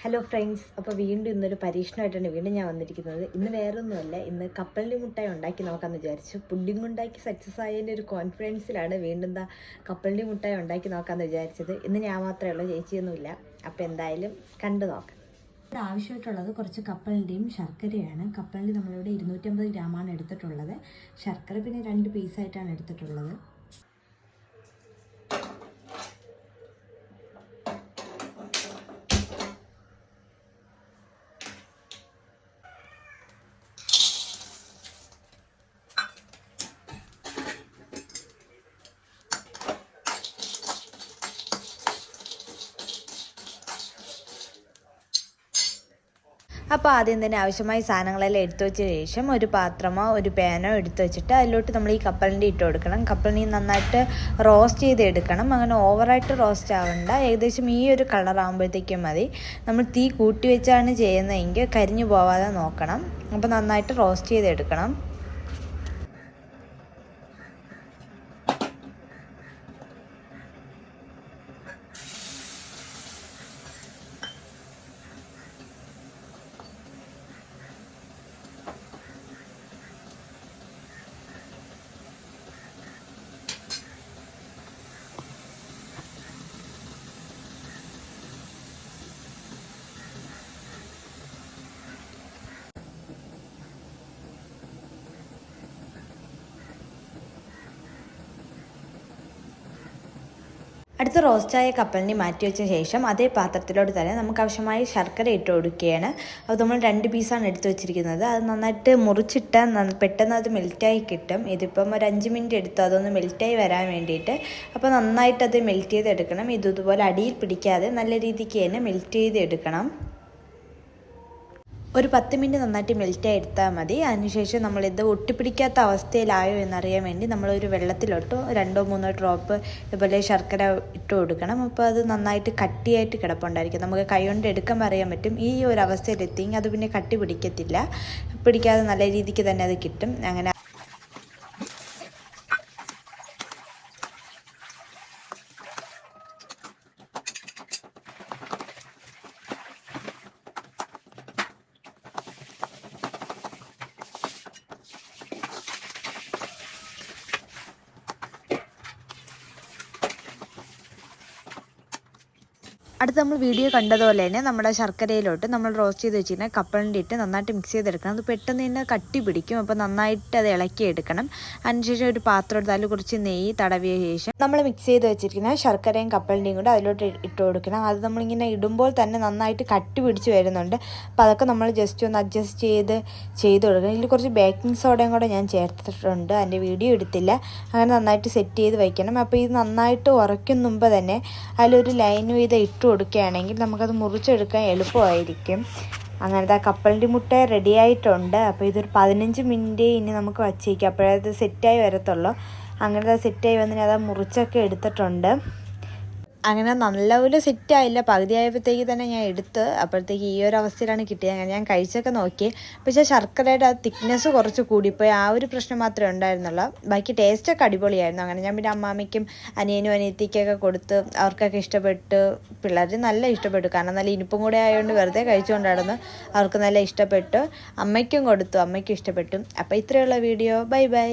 Hello friends, അപ്പോൾ വീണ്ടും ഇന്നൊരു പരീക്ഷണമായിട്ടാണ് ഞാൻ വന്നിരിക്കുന്നത്. ഇന്ന് വേറൊന്നുമല്ല, ഇന്ന് കപ്പലണ്ടി മുട്ടായി ഉണ്ടാക്കി നോക്കാമെന്ന് വിചാരിച്ചു. പുഡിംഗ് ഉണ്ടാക്കി സക്സസ് ആയതിൻ്റെ ഒരു കോൺഫിഡൻസിലാണ് വീണ്ടും കപ്പലണ്ടി മുട്ടായി ഉണ്ടാക്കി നോക്കാമെന്ന് വിചാരിച്ചത്. ഇന്ന് ഞാൻ മാത്രമേ ഉള്ളൂ, ചേച്ചിയൊന്നുമില്ല. അപ്പോൾ എന്തായാലും കണ്ടു നോക്കാം. ഇവിടെ ആവശ്യമായിട്ടുള്ളത് കുറച്ച് കപ്പലണ്ടിയും ശർക്കരയാണ്. കപ്പലണ്ടി നമ്മളിവിടെ 250 ഗ്രാമാണ് എടുത്തിട്ടുള്ളത്. ശർക്കര പിന്നെ 2 പീസായിട്ടാണ് എടുത്തിട്ടുള്ളത്. അപ്പോൾ ആദ്യം തന്നെ ആവശ്യമായ സാധനങ്ങളെല്ലാം എടുത്തു വെച്ച ശേഷം ഒരു പാത്രമോ ഒരു പാനോ എടുത്തു വെച്ചിട്ട് അതിലോട്ട് നമ്മൾ ഈ കപ്പലണ്ടി ഇട്ട് കൊടുക്കണം. കപ്പലണ്ടി നന്നായിട്ട് റോസ്റ്റ് ചെയ്തെടുക്കണം. അങ്ങനെ ഓവറായിട്ട് റോസ്റ്റ് ആവണ്ട, ഏകദേശം ഈ ഒരു കളർ ആകുമ്പോഴത്തേക്കും മതി. നമ്മൾ തീ കൂട്ടി വെച്ചാണ് ചെയ്യുന്നതെങ്കിൽ കരിഞ്ഞു പോവാതെ നോക്കണം. അപ്പോൾ നന്നായിട്ട് റോസ്റ്റ് ചെയ്തെടുക്കണം. അടുത്ത റോസ്റ്റായ കപ്പലിനെ മാറ്റി വെച്ച ശേഷം അതേ പാത്രത്തിലോട്ട് തന്നെ നമുക്ക് ആവശ്യമായ ശർക്കര ഇട്ട് കൊടുക്കുകയാണ്. അത് നമ്മൾ 2 പീസാണ് എടുത്ത് വെച്ചിരിക്കുന്നത്. അത് നന്നായിട്ട് മുറിച്ചിട്ടാൽ പെട്ടെന്ന് അത് മെൽറ്റായി കിട്ടും. ഇതിപ്പം ഒരു 5 മിനിറ്റ് എടുത്തു അതൊന്ന് മെൽറ്റായി വരാൻ വേണ്ടിയിട്ട്. അപ്പോൾ നന്നായിട്ട് അത് മെൽറ്റ് ചെയ്തെടുക്കണം. ഇതുപോലെ അടിയിൽ പിടിക്കാതെ നല്ല രീതിക്ക് തന്നെ മെൽറ്റ് ചെയ്തെടുക്കണം. ഒരു 10 മിനിറ്റ് നന്നായിട്ട് മെൽറ്റായി എടുത്താൽ മതി. അതിനുശേഷം നമ്മളിത് ഒട്ടിപ്പിടിക്കാത്ത അവസ്ഥയിലായോ എന്നറിയാൻ വേണ്ടി നമ്മളൊരു വെള്ളത്തിലോട്ട് 2-3 ഡ്രോപ്പ് ഇതുപോലെ ശർക്കര ഇട്ട് കൊടുക്കണം. അപ്പോൾ അത് നന്നായിട്ട് കട്ടിയായിട്ട് കിടപ്പുണ്ടായിരിക്കും. നമുക്ക് കൈ കൊണ്ട് എടുക്കുമ്പോൾ അറിയാൻ പറ്റും. ഈ ഒരു അവസ്ഥയിലെത്തിയെങ്കിൽ അത് പിന്നെ കട്ടി പിടിക്കാതെ നല്ല രീതിക്ക് തന്നെ അത് കിട്ടും. അങ്ങനെ അടുത്ത് നമ്മൾ വീഡിയോ കണ്ടതുപോലെ തന്നെ നമ്മുടെ ശർക്കരയിലോട്ട് നമ്മൾ റോസ്റ്റ് ചെയ്ത് വെച്ചിരുന്ന കപ്പലണ്ടി ഇട്ട് നന്നായിട്ട് മിക്സ് ചെയ്തെടുക്കണം. അത് പെട്ടെന്ന് തന്നെ കട്ടി പിടിക്കും. അപ്പോൾ നന്നായിട്ട് അത് ഇളക്കിയെടുക്കണം. അതിനുശേഷം ഒരു പാത്രം എടുത്ത് അതിൽ കുറച്ച് നെയ്യ് തടവിയ ശേഷം നമ്മൾ മിക്സ് ചെയ്ത് വെച്ചിരിക്കുന്ന ശർക്കരയും കപ്പലണ്ടിയും കൂടെ അതിലോട്ട് ഇട്ട് കൊടുക്കണം. അത് നമ്മളിങ്ങനെ ഇടുമ്പോൾ തന്നെ നന്നായിട്ട് കട്ടി പിടിച്ച് വരുന്നുണ്ട്. അപ്പോൾ അതൊക്കെ നമ്മൾ ജസ്റ്റ് ഒന്ന് അഡ്ജസ്റ്റ് ചെയ്ത് കൊടുക്കണം. ഇതിൽ കുറച്ച് ബേക്കിംഗ് സോഡയും കൂടെ ഞാൻ ചേർത്തിട്ടുണ്ട്. അതിൻ്റെ വീഡിയോ എടുത്തില്ല. അങ്ങനെ നന്നായിട്ട് സെറ്റ് ചെയ്ത് വയ്ക്കണം. അപ്പോൾ ഇത് നന്നായിട്ട് ഉറയ്ക്കും മുമ്പ് തന്നെ അതിലൊരു ലൈൻ വീതം ഇട്ട് കൊടുക്കുകയാണെങ്കിൽ നമുക്കത് മുറിച്ചെടുക്കാൻ എളുപ്പമായിരിക്കും. അങ്ങനത്തെ കപ്പലണ്ടി മുട്ട റെഡി ആയിട്ടുണ്ട്. അപ്പോൾ ഇതൊരു 15 മിനിറ്റ് ഇനി നമുക്ക് വച്ചേക്കാം. അപ്പോഴേ അത് സെറ്റായി വരത്തുള്ളൂ. അങ്ങനത്തെ സെറ്റായി വന്നിട്ട് അത് മുറിച്ചൊക്കെ എടുത്തിട്ടുണ്ട്. അങ്ങനെ നല്ലപോലെ സെറ്റായില്ല. പകുതിയായപ്പോഴത്തേക്ക് തന്നെ ഞാൻ എടുത്ത് അപ്പോഴത്തേക്ക് ഈ ഒരു അവസ്ഥയിലാണ് കിട്ടിയത്. അങ്ങനെ ഞാൻ കഴിച്ചൊക്കെ നോക്കി. പക്ഷേ ശർക്കരയുടെ ആ തിക്നെസ് കുറച്ച് കൂടിപ്പോയി. ആ ഒരു പ്രശ്നം മാത്രമേ ഉണ്ടായിരുന്നുള്ളൂ. ബാക്കി ടേസ്റ്റൊക്കെ അടിപൊളിയായിരുന്നു. അങ്ങനെ ഞാൻ പിന്നെ അമ്മാമ്മയ്ക്കും അനിയനും അനിയത്തിക്കൊക്കെ കൊടുത്ത് അവർക്കൊക്കെ ഇഷ്ടപ്പെട്ടു. പിള്ളേർ നല്ല ഇഷ്ടപ്പെട്ടു. കാരണം നല്ല ഇനിപ്പും കൂടെ ആയതുകൊണ്ട് വെറുതെ കഴിച്ചുകൊണ്ടായിരുന്നു. അവർക്ക് നല്ല ഇഷ്ടപ്പെട്ടു. അമ്മയ്ക്കും കൊടുത്തു, അമ്മയ്ക്കും ഇഷ്ടപ്പെട്ടു. അപ്പോൾ ഇത്രയുള്ള വീഡിയോ. Bye bye.